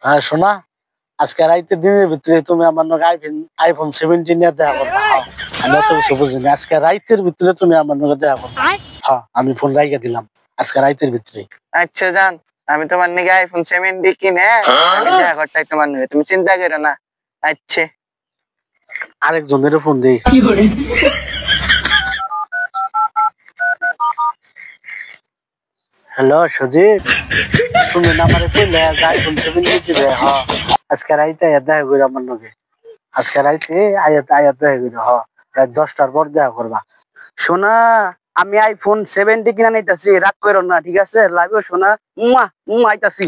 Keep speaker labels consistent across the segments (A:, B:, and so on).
A: হ্যাঁ শোনা, আজকে রাইতে দিনের ভিতরে তুমি আমার নাকি আইফোন 17 নিয়ে দেখা করবা। আমি অত কিছু বুঝিনি, আজকে রাইতের ভিতরে তুমি আমার নাকি দেখা করবা। হ্যাঁ আমি ফোন রাইখা দিলাম আজকে রাইতের ভিতরে।
B: আচ্ছা জান, আমি তোমার নাকি আইফোন 17 কিনে আমি দেখা করতে তোমার নাকি, তুমি চিন্তা করো না। আচ্ছা
A: আরেকজনের ফোন দেই। হ্যালো সজিব, তুমি না আমারে কইলে আইফোন 17 দিবে। হ্যাঁ আজকে রাইতে দেখা করি আমার নাকি, আজকে রাইতে আয়াত দেখা করি। হ্যাঁ রাত 10টার পর দেখা করবা।
C: সোনা আমি আইফোন 70 কিনা নিতেছি, রাগ করো না, ঠিক আছে? লাভ ইউ সোনা, মুয়া মুয়া আইতাছি।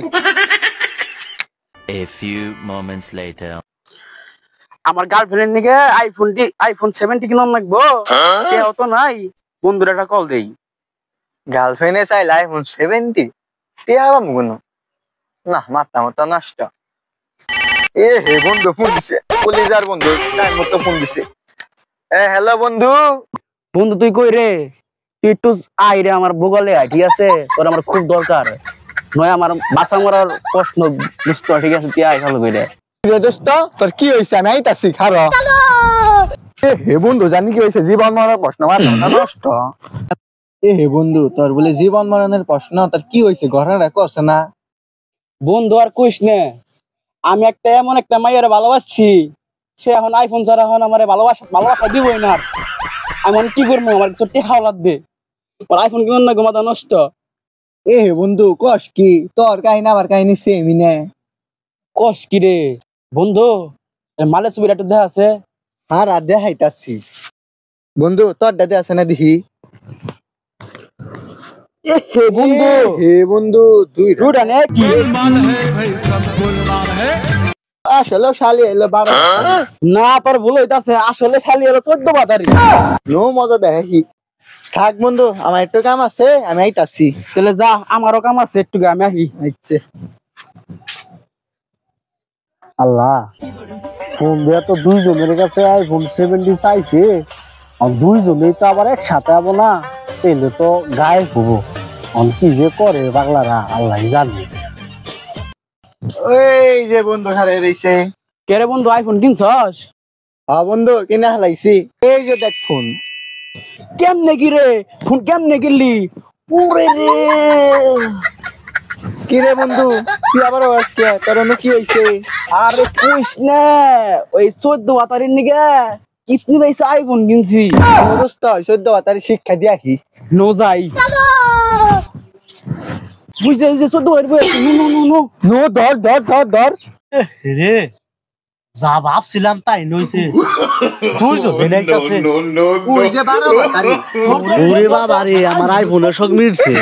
D: A few moments later.
C: আমার গার্লফ্রেন্ড নিকে আইফোন 70 কিনা লাগবো, কেউ তো নাই, বন্ধুরা একটা কল দেই।
B: গার্লফ্রেন্ডে চাইলে আইফোন 70 টিয়া বা মুগুনো না, মাথা মতো নষ্ট। এ হে বন্ধু ফোন দিছে, কলিজার বন্ধু টাইম মতো ফোন দিছে। হ্যালো বন্ধু।
C: বন্ধু তুই কই রে? তুই একটু আই রে আমার বগলে আয়, ঠিক আছে? তোর আমার খুব দরকার, নয় আমার বাসা মরার প্রশ্ন বুঝতো, ঠিক আছে? তুই আয় ভালো করে।
B: দোস্ত তোর কি হয়েছে? আমি আইতাছি খারো। হে বন্ধু জানি কি হয়েছে? জীবন মরার প্রশ্ন নষ্ট।
E: হে বন্ধু, তোর বলে জীবন মরণের প্রশ্ন, তোর কি হয়েছে? ঘটনাটা কছে না।
C: বন্ধু আর কইস না, আমি এমন একটা মাইয়ার ভালোবাসছি, সে এখন আইফোন ছাড়া এখন আমার ভালোবাসা দিবই না। এমন কি করবো? আমার কিছু টেহাও লাগবে, আইফোন কিনুন না, ঘুমাতা নষ্ট।
E: হে বন্ধু কস কি? তোর কাহিনী আমার কাহিনী সেমই নে।
C: কস কি রে বন্ধু? মালের ছবিটা একটু দেখা আছে?
E: হ্যাঁ রাত দেখাইতাছি। বন্ধু তোর দাদা আছে না দেখি।
C: বন্ধু
E: হে বন্ধু
C: দুইটা নে কি?
E: আসলে শালি এলো 12
C: না তোর ভুল হইতাছে, আসলে শালি হলো 14 বাতারি।
E: নো মজা দেখি। থাক বন্ধু, আমার একটু কাম আছে, আমি আইতাছি।
C: তাহলে যা, আমারও কাম আছে, একটু আমি আহি।
E: আচ্ছা।
A: আল্লাহ, ফোন দেয়া তো দুইজনের কাছে আইফোন 70 চাইছে, আর দুইজনেই তো আবার একসাথে যাবো না, তাহলে তো গায়ে হবো। কি যে করে পাগলারা আল্লাহ জানে।
E: ওই যে বন্ধু হারে রইছে।
C: কে রে বন্ধু, আইফোন কিনছস?
E: হ্যাঁ বন্ধু কিনে হালাইছি, এই যে দেখ ফোন।
C: কেমনে কি রে ফোন, কেমনে কিনলি? ওরে রে,
E: কি রে বন্ধু তুই আবার আজকে তোর কি হয়েছে?
C: আরে কইস না, ওই 14 বাতারির নিগে কিতনি পয়সা আইফোন কিনছি।
E: দোস্ত 14 তার শিক্ষা দিয়াহি
C: নো যাই বুঝে 14 বাতারি নো নো নো
E: নো ধর ধর ধর ধর
A: রে যা ভাবছিলাম তাই নইছে। দুইজন বেনাইতাছে।
E: ওই যে 12 তারিখ।
A: ওরে বাবা রে, আমার আইফোনের সঙ্গ মিটছে।